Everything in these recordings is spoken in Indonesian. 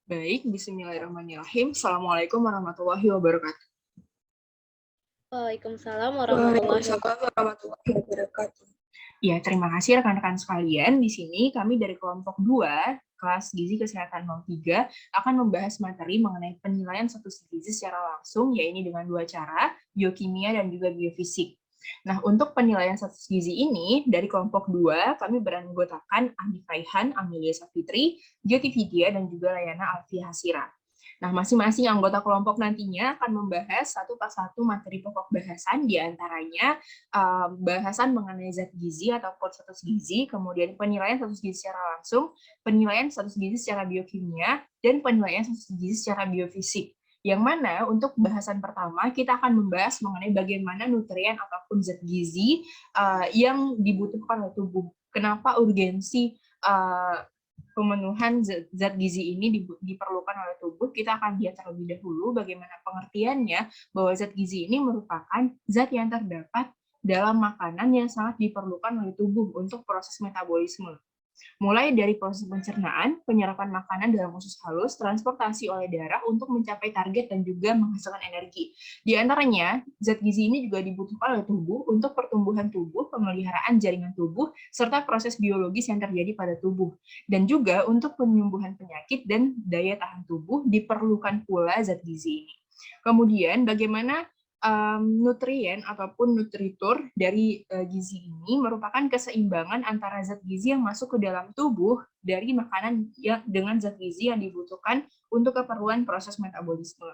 Baik, bismillahirrahmanirrahim. Assalamualaikum warahmatullahi wabarakatuh. Waalaikumsalam warahmatullahi wabarakatuh. Ya, terima kasih rekan-rekan sekalian. Di sini kami dari kelompok 2, kelas Gizi Kesehatan 03, akan membahas materi mengenai penilaian status gizi secara langsung, yaitu dengan 2 cara, biokimia dan juga biofisik. Nah, untuk penilaian status gizi ini, dari kelompok 2, kami beranggotakan Andi Raihan, Amelia Safitri, Jyotividia, dan juga Layana Alfia Hasira. Nah, masing-masing anggota kelompok nantinya akan membahas satu persatu materi pokok bahasan, diantaranya bahasan mengenai zat gizi atau status gizi, kemudian penilaian status gizi secara langsung, penilaian status gizi secara biokimia, dan penilaian status gizi secara biofisik. Yang mana untuk bahasan pertama kita akan membahas mengenai bagaimana nutrien ataupun zat gizi yang dibutuhkan oleh tubuh. Kenapa urgensi pemenuhan zat gizi ini diperlukan oleh tubuh? Kita akan lihat terlebih dahulu bagaimana pengertiannya bahwa zat gizi ini merupakan zat yang terdapat dalam makanan yang sangat diperlukan oleh tubuh untuk proses metabolisme. Mulai dari proses pencernaan, penyerapan makanan dalam usus halus, transportasi oleh darah untuk mencapai target dan juga menghasilkan energi. Di antaranya, zat gizi ini juga dibutuhkan oleh tubuh untuk pertumbuhan tubuh, pemeliharaan jaringan tubuh, serta proses biologis yang terjadi pada tubuh. Dan juga untuk penyembuhan penyakit dan daya tahan tubuh diperlukan pula zat gizi ini. Kemudian, bagaimana nutrien ataupun nutritur dari gizi ini merupakan keseimbangan antara zat gizi yang masuk ke dalam tubuh dari makanan yang dengan zat gizi yang dibutuhkan untuk keperluan proses metabolisme.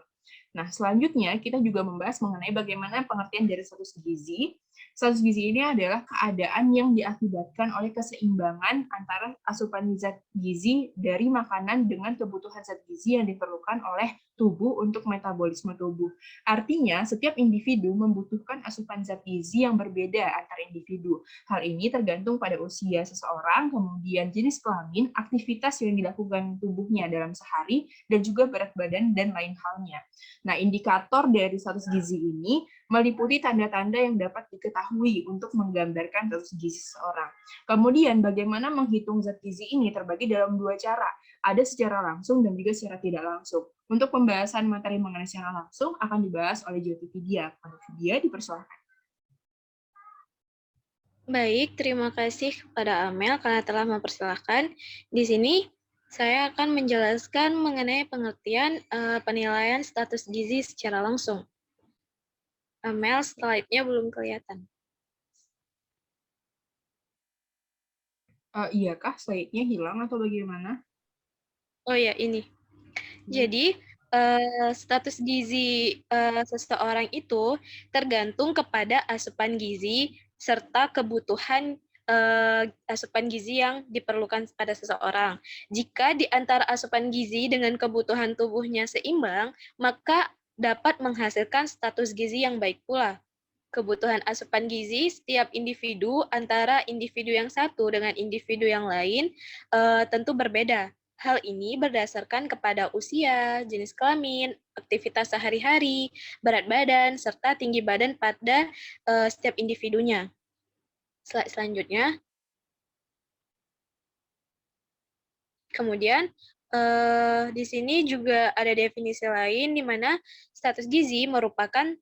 Nah, selanjutnya kita juga membahas mengenai bagaimana pengertian dari status gizi. Status gizi ini adalah keadaan yang diakibatkan oleh keseimbangan antara asupan zat gizi dari makanan dengan kebutuhan zat gizi yang diperlukan oleh tubuh untuk metabolisme tubuh. Artinya, setiap individu membutuhkan asupan zat gizi yang berbeda antar individu. Hal ini tergantung pada usia seseorang, kemudian jenis kelamin, aktivitas yang dilakukan tubuhnya dalam sehari, dan juga berat badan dan lain halnya. Nah, indikator dari status gizi ini meliputi tanda-tanda yang dapat diketahui untuk menggambarkan status gizi seseorang. Kemudian, bagaimana menghitung zat gizi ini terbagi dalam 2 cara. Ada secara langsung dan juga secara tidak langsung. Untuk pembahasan materi mengenai secara langsung akan dibahas oleh Jyotividia. Jyotividia, dipersilakan. Baik, terima kasih kepada Amel karena telah mempersilahkan. Di sini saya akan menjelaskan mengenai pengertian penilaian status gizi secara langsung. Amel, slide-nya belum kelihatan. Iyakah slide-nya hilang atau bagaimana? Oh ya, ini. Jadi, status gizi seseorang itu tergantung kepada asupan gizi serta kebutuhan asupan gizi yang diperlukan pada seseorang. Jika di antara asupan gizi dengan kebutuhan tubuhnya seimbang, maka dapat menghasilkan status gizi yang baik pula. Kebutuhan asupan gizi setiap individu antara individu yang satu dengan individu yang lain tentu berbeda. Hal ini berdasarkan kepada usia, jenis kelamin, aktivitas sehari-hari, berat badan, serta tinggi badan pada setiap individunya. Slide selanjutnya. Kemudian, di sini juga ada definisi lain di mana status gizi merupakan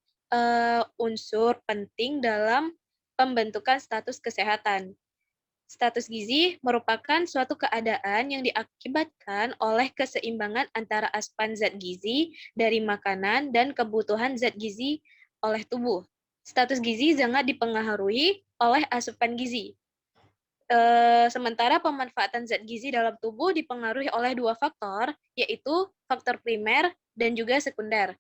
unsur penting dalam pembentukan status kesehatan. Status gizi merupakan suatu keadaan yang diakibatkan oleh keseimbangan antara asupan zat gizi dari makanan dan kebutuhan zat gizi oleh tubuh. Status gizi sangat dipengaruhi oleh asupan gizi. Sementara pemanfaatan zat gizi dalam tubuh dipengaruhi oleh 2 faktor, yaitu faktor primer dan juga sekunder.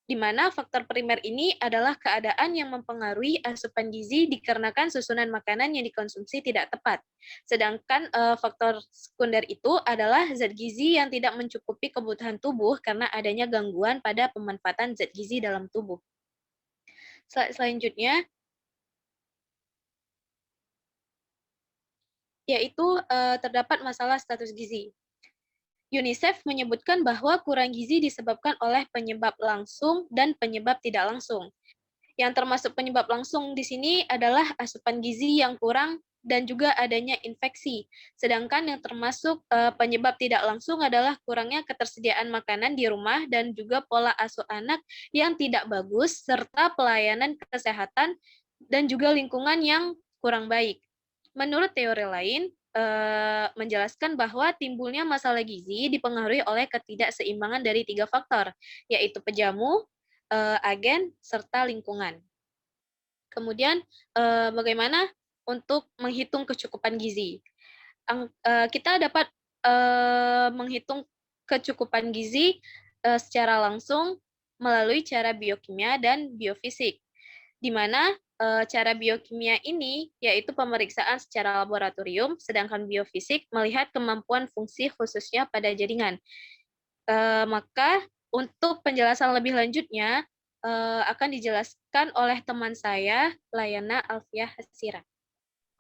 Di mana faktor primer ini adalah keadaan yang mempengaruhi asupan gizi dikarenakan susunan makanan yang dikonsumsi tidak tepat. Sedangkan faktor sekunder itu adalah zat gizi yang tidak mencukupi kebutuhan tubuh karena adanya gangguan pada pemanfaatan zat gizi dalam tubuh. Selanjutnya, yaitu terdapat masalah status gizi. UNICEF menyebutkan bahwa kurang gizi disebabkan oleh penyebab langsung dan penyebab tidak langsung. Yang termasuk penyebab langsung di sini adalah asupan gizi yang kurang dan juga adanya infeksi. Sedangkan yang termasuk penyebab tidak langsung adalah kurangnya ketersediaan makanan di rumah dan juga pola asuh anak yang tidak bagus, serta pelayanan kesehatan dan juga lingkungan yang kurang baik. Menurut teori lain, menjelaskan bahwa timbulnya masalah gizi dipengaruhi oleh ketidakseimbangan dari 3 faktor, yaitu pejamu, agen, serta lingkungan. Kemudian, bagaimana untuk menghitung kecukupan gizi? Kita dapat menghitung kecukupan gizi secara langsung melalui cara biokimia dan biofisik, di mana cara biokimia ini yaitu pemeriksaan secara laboratorium, sedangkan biofisik melihat kemampuan fungsi khususnya pada jaringan. Maka untuk penjelasan lebih lanjutnya akan dijelaskan oleh teman saya, Layana Alfiah Hasira.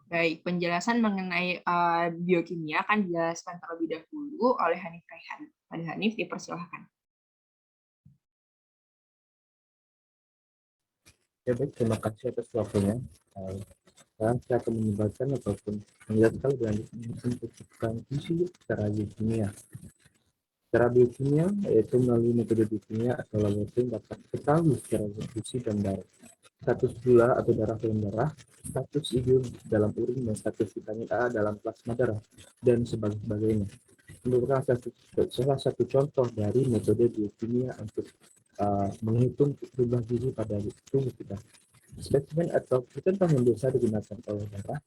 Baik, penjelasan mengenai biokimia akan dijelaskan terlebih dahulu oleh Hanif Raihan. Pada Hanif, dipersilahkan. Ya baik, terima kasih atas waktunya. Sekarang saya akan menjelaskan ataupun menjelaskan lebih lanjut tentang kecukupan gizi secara biokimia. Secara biokimia, yaitu melalui metode biokimia atau laboratorium dapat diketahui secara gizi dan darah. Status gula atau darah dalam darah, status ion dalam urin, dan status vitamin A dalam plasma darah, dan sebagainya. Merupakan salah satu contoh dari metode biokimia untuk menghitung jumlah gizi pada tubuh kita. Spesimen atau contoh yang biasa digunakan oleh darah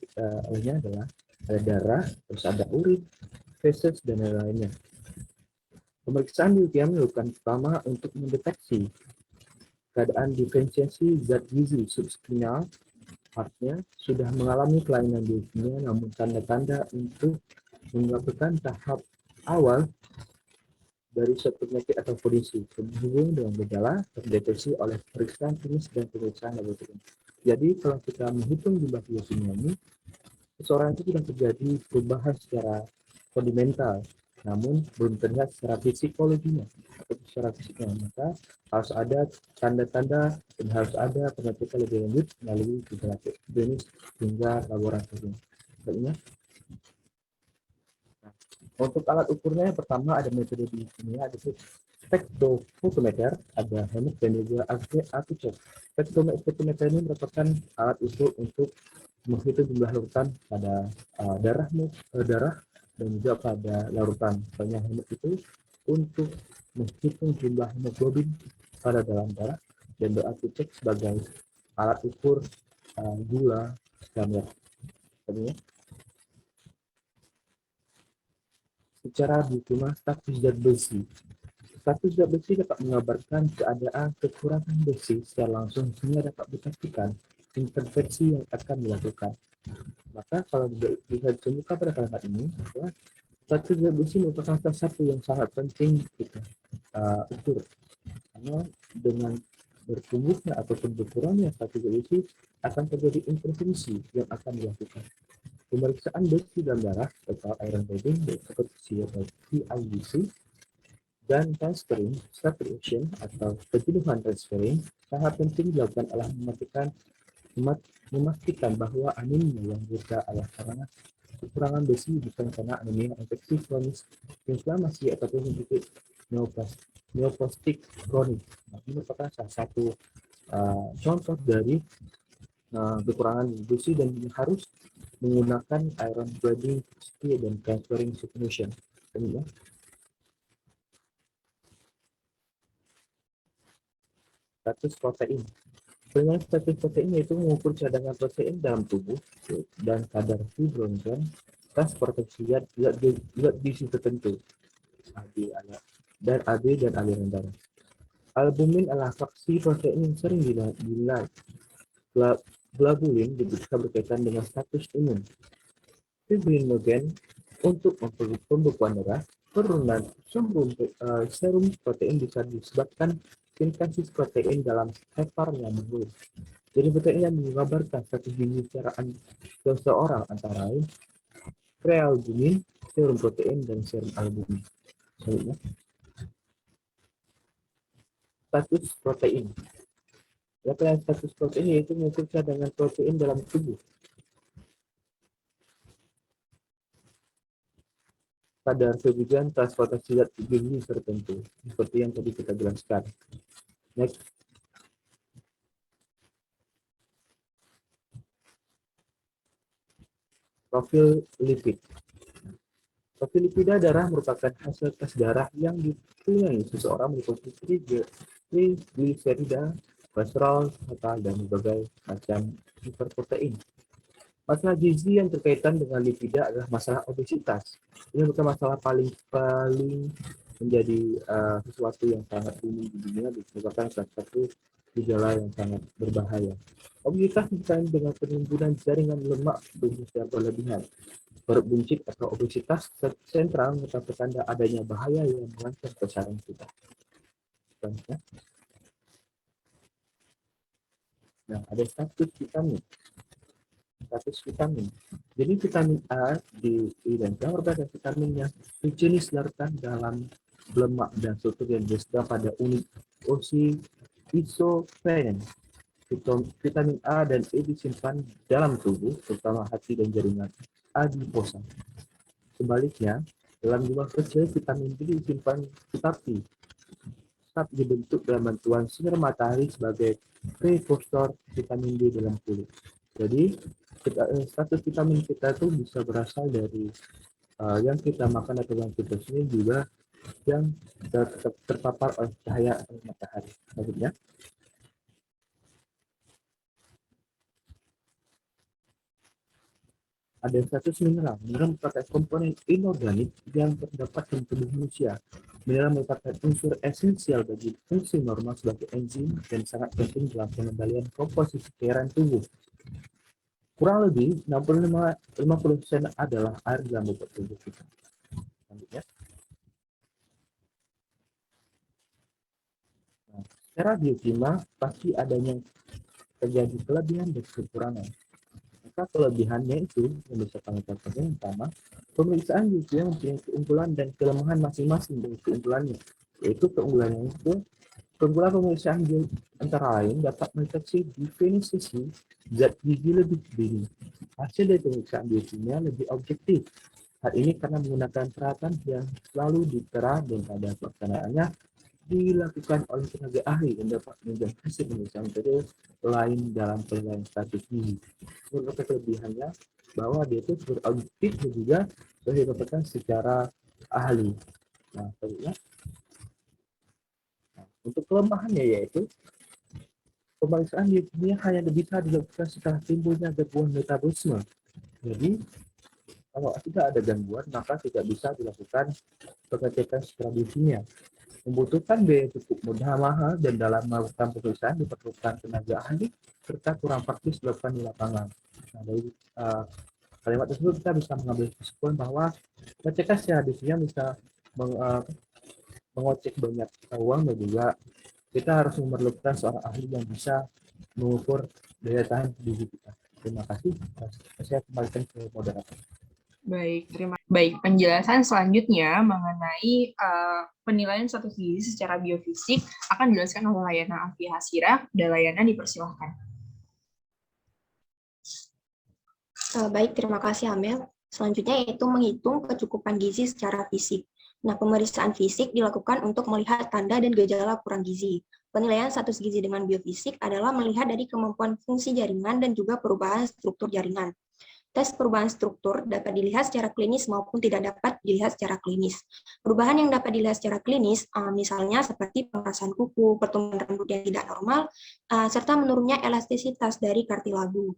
olehnya adalah ada darah, terus ada urin, feses, dan lain-lainnya. Pemeriksaan biokimia dilakukan pertama untuk mendeteksi keadaan diferensiasi zat gizi subspinal, artinya sudah mengalami kelainan biokimia, namun tanda-tanda untuk melakukan tahap awal dari suatu penyakit atau kondisi berhubung dengan gejala terdeteksi oleh pemeriksaan klinis dan pemeriksaan laboratorium. Jadi kalau kita menghitung jumlah biokimia ini, seseorang itu sudah terjadi perubahan secara fundamental, namun belum terlihat secara psikologinya atau secara fisiknya. Maka harus ada tanda-tanda dan harus ada pengecekan lebih lanjut melalui gejala klinis hingga laboratorium. Selanjutnya, untuk alat ukurnya yang pertama ada metode biokimia, ada spektrofotometer, ada hemik, dan juga artikel. Spektrofotometer ini merupakan alat ukur untuk menghitung jumlah larutan pada darah dan juga pada larutan. Misalnya hemik itu untuk menghitung jumlah hemoglobin pada dalam darah, dan artikel sebagai alat ukur gula standar. Secara biokimia, status zat besi. Status zat besi dapat mengabarkan keadaan kekurangan besi secara langsung sehingga dapat dipastikan intervensi yang akan dilakukan. Maka kalau bisa ditemukan pada kalimat ini, bahwa status zat besi merupakan salah satu yang sangat penting kita ukur. Karena dengan bertumbuhnya ataupun berkurangnya status zat besi akan terjadi intervensi yang akan dilakukan. Pemeriksaan besi dalam darah atau iron bonding seperti CIBC dan transferin saturation atau penjenuhan transferin sangat penting dilakukan adalah memastikan bahwa anemia yang buta adalah karena kekurangan besi bukan karena anemia infeksi kronis, inflamasi ataupun penyakit neoplastik kronik. Nah, ini merupakan salah satu contoh dari kekurangan besi dan harus menggunakan iron bonding dan transferring saturation. Status protein. Dengan status protein yaitu mengukur cadangan protein dalam tubuh dan kadar fibrogen transportasi zat gizi tertentu dan aliran darah. Albumin adalah faksi protein yang sering dinilai. Globulin bisa berkaitan dengan status imun. Fibrinogen untuk pembekuan darah. Penurunan serum protein bisa disebabkan sintesis protein dalam hepar yang menurun. Jadi protein yang menggambarkan status gizi seseorang antara lain prealbumin, serum protein, dan serum albumin. Selanjutnya, status protein. Status protein yaitu mengukur cadangan protein dalam tubuh. kadar kebijakan transportasi zat gizi tertentu, seperti yang tadi kita jelaskan. Next. Profil lipid. Profil lipida darah merupakan hasil tes darah yang dipunyai seseorang meliputi trigliserida, kolesterol, total, dan berbagai macam hiperprotein. Masalah gizi yang berkaitan dengan lipida adalah masalah obesitas. Ini bukan masalah paling menjadi sesuatu yang sangat umum di dunia, merupakan salah satu gejala yang sangat berbahaya. Obesitas dikaitkan dengan penimbunan jaringan lemak tubuh secara berlebihan. Perut buncit atau obesitas sentral merupakan tanda adanya bahaya yang mengancam kesehatan kita. Contohnya, nah, ada status vitamin. Jadi vitamin A diidentikan merupakan vitamin yang berjenis larut dalam lemak dan struktur yang disebut pada unit isoprene. Vitamin A dan E disimpan dalam tubuh, terutama hati dan jaringan adiposa. Sebaliknya, dalam jumlah kecil vitamin D disimpan tetapi tetap dibentuk dalam bantuan sinar matahari sebagai prekursor vitamin D dalam kulit. Jadi status vitamin kita itu bisa berasal dari yang kita makan atau yang kita sini juga yang terpapar oleh cahaya matahari. Maksudnya, ada status mineral. Mineral merupakan komponen inorganik yang terdapat dalam tubuh manusia. Mineral merupakan unsur esensial bagi fungsi normal sebagai enzim dan sangat penting dalam pengendalian komposisi cairan tubuh. Kurang lebih 50% adalah air dalam bobot tubuh kita. Selanjutnya. Nah, secara biokimia pasti adanya terjadi kelebihan dan kekurangan. Maka kelebihannya itu yang bisa kami katakan yang pertama, pemeriksaan biokimia mempunyai keunggulan dan kelemahan masing-masing dari keunggulannya. Yaitu keunggulannya itu keunggulan pemeriksaan antara lain dapat mendeteksi definisi zat gizi lebih dini. Hasil dari pemeriksaan biokimia lebih objektif. Hal ini karena menggunakan peralatan yang selalu diterah dan pada pelaksanaannya dilakukan oleh tenaga ahli yang dapat menunjukkan hasil pemeriksaan metode lain dalam penilaian status gizi. Menurut kelebihannya bahwa dia itu berobjektif dan juga dilakukan secara ahli. Nah, selanjutnya. Untuk kelemahannya yaitu pemeriksaan biokimia hanya bisa dilakukan setelah timbulnya gangguan metabolisme. Jadi, kalau tidak ada gangguan, maka tidak bisa dilakukan pengecekan secara biokimia. Membutuhkan biaya cukup mahal dan dalam melakukan pemeriksaan diperlukan tenaga ahli serta kurang praktis dilakukan di lapangan. Nah, dari kalimat tersebut kita bisa mengambil kesimpulan bahwa pengecekan secara biokimia bisa mengocek banyak uang dan juga kita harus memerlukan seorang ahli yang bisa mengukur daya tahan gizi kita. Terima kasih. Saya kembalikan ke moderator. Baik, penjelasan selanjutnya mengenai penilaian status gizi secara biofisik akan dijelaskan oleh Layana Alfi Hasira. Dan Layana dipersilahkan. Baik, terima kasih Amel. Selanjutnya yaitu menghitung kecukupan gizi secara fisik. Nah, pemeriksaan fisik dilakukan untuk melihat tanda dan gejala kurang gizi. Penilaian status gizi dengan biofisik adalah melihat dari kemampuan fungsi jaringan dan juga perubahan struktur jaringan. Tes perubahan struktur dapat dilihat secara klinis maupun tidak dapat dilihat secara klinis. Perubahan yang dapat dilihat secara klinis, misalnya seperti pengerasan kuku, pertumbuhan rambut yang tidak normal, serta menurunnya elastisitas dari kartilagu.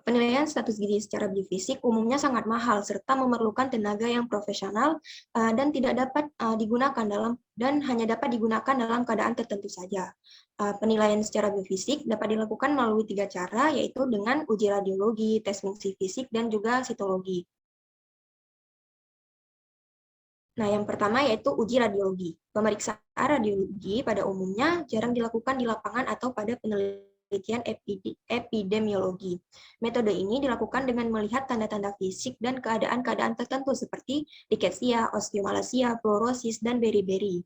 Penilaian status gizi secara biofisik umumnya sangat mahal serta memerlukan tenaga yang profesional dan tidak dapat digunakan hanya dapat digunakan dalam keadaan tertentu saja. Penilaian secara biofisik dapat dilakukan melalui 3 cara, yaitu dengan uji radiologi, tes fungsi fisik, dan juga sitologi. Nah, yang pertama yaitu uji radiologi. Pemeriksaan radiologi pada umumnya jarang dilakukan di lapangan atau pada penelitian epidemiologi. Metode ini dilakukan dengan melihat tanda-tanda fisik dan keadaan-keadaan tertentu seperti rickettsia, osteomalacia, fluorosis, dan beriberi.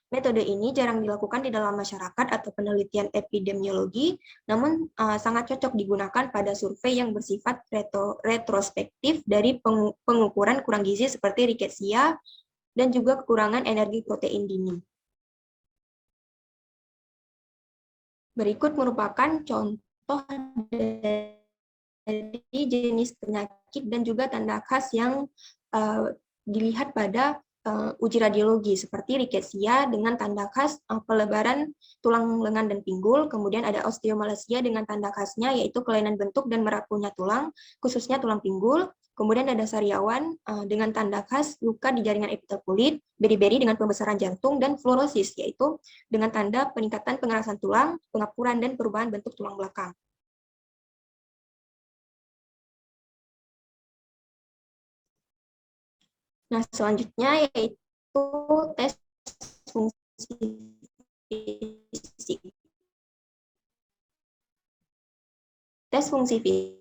Metode ini jarang dilakukan di dalam masyarakat atau penelitian epidemiologi, namun sangat cocok digunakan pada survei yang bersifat retrospektif dari pengukuran kurang gizi seperti rickettsia dan juga kekurangan energi protein dini. Berikut merupakan contoh dari jenis penyakit dan juga tanda khas yang dilihat pada uji radiologi seperti rickettsia dengan tanda khas pelebaran tulang lengan dan pinggul, kemudian ada osteomalacia dengan tanda khasnya yaitu kelainan bentuk dan merapuhnya tulang, khususnya tulang pinggul, kemudian ada sariawan dengan tanda khas luka di jaringan epitel kulit, beri-beri dengan pembesaran jantung, dan fluorosis yaitu dengan tanda peningkatan pengerasan tulang, pengapuran, dan perubahan bentuk tulang belakang. Nah, selanjutnya yaitu tes fungsi fisik. Tes fungsi fisik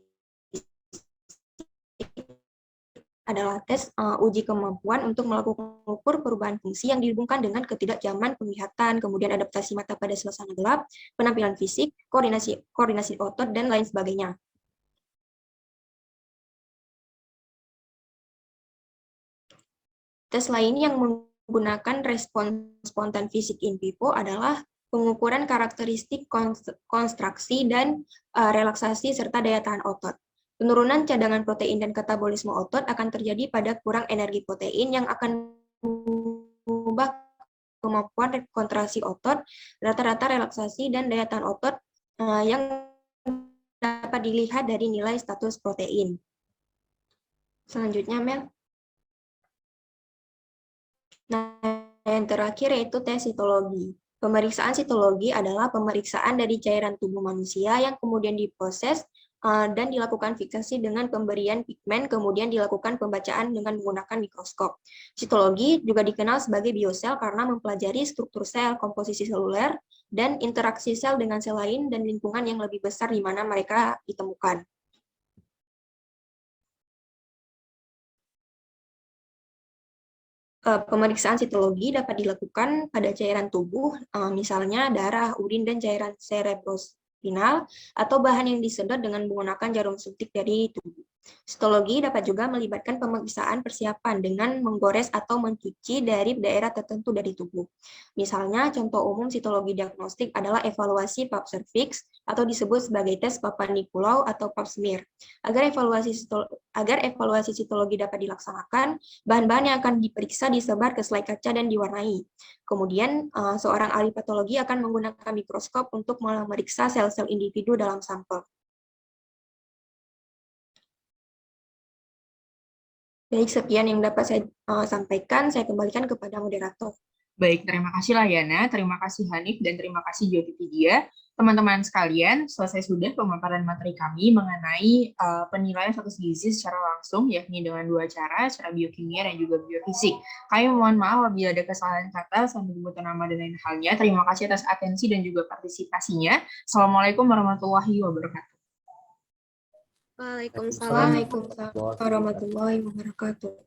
adalah tes uji kemampuan untuk melakukan mengukur perubahan fungsi yang dihubungkan dengan ketidakjaman penglihatan, kemudian adaptasi mata pada suasana gelap, penampilan fisik, koordinasi otot, dan lain sebagainya. Tes lain yang menggunakan respon spontan fisik in vivo adalah pengukuran karakteristik konstruksi dan relaksasi serta daya tahan otot. Penurunan cadangan protein dan katabolisme otot akan terjadi pada kurang energi protein yang akan mengubah kemampuan kontraksi otot, rata-rata relaksasi dan daya tahan otot yang dapat dilihat dari nilai status protein. Selanjutnya, Mel. Nah, yang terakhir yaitu tes sitologi. Pemeriksaan sitologi adalah pemeriksaan dari cairan tubuh manusia yang kemudian diproses dan dilakukan fiksasi dengan pemberian pigmen, kemudian dilakukan pembacaan dengan menggunakan mikroskop. Sitologi juga dikenal sebagai biosel karena mempelajari struktur sel, komposisi seluler, dan interaksi sel dengan sel lain dan lingkungan yang lebih besar di mana mereka ditemukan. Pemeriksaan sitologi dapat dilakukan pada cairan tubuh, misalnya darah, urin, dan cairan cerebrospinal, atau bahan yang disedot dengan menggunakan jarum suntik dari tubuh. Sitologi dapat juga melibatkan pemeriksaan persiapan dengan menggores atau mencuci dari daerah tertentu dari tubuh. Misalnya, contoh umum sitologi diagnostik adalah evaluasi pap cervix atau disebut sebagai tes Papa Nicolau atau pap smear. Agar evaluasi sitologi dapat dilaksanakan, bahan-bahan yang akan diperiksa disebar ke selai kaca dan diwarnai. Kemudian, seorang ahli patologi akan menggunakan mikroskop untuk memeriksa sel-sel individu dalam sampel. Baik, sekian yang dapat saya sampaikan. Saya kembalikan kepada moderator. Baik, terima kasih Layana, terima kasih Hanif, dan terima kasih Jotipedia. Teman-teman sekalian, selesai sudah pemaparan materi kami mengenai penilaian status gizi secara langsung, yakni dengan dua cara biokimia dan juga biofisik. Kami mohon maaf apabila ada kesalahan kata, sampai penyebutan nama dan lain halnya. Terima kasih atas atensi dan juga partisipasinya. Assalamualaikum warahmatullahi wabarakatuh. Waalaikumsalam Waalaikumsalam warahmatullahi wabarakatuh.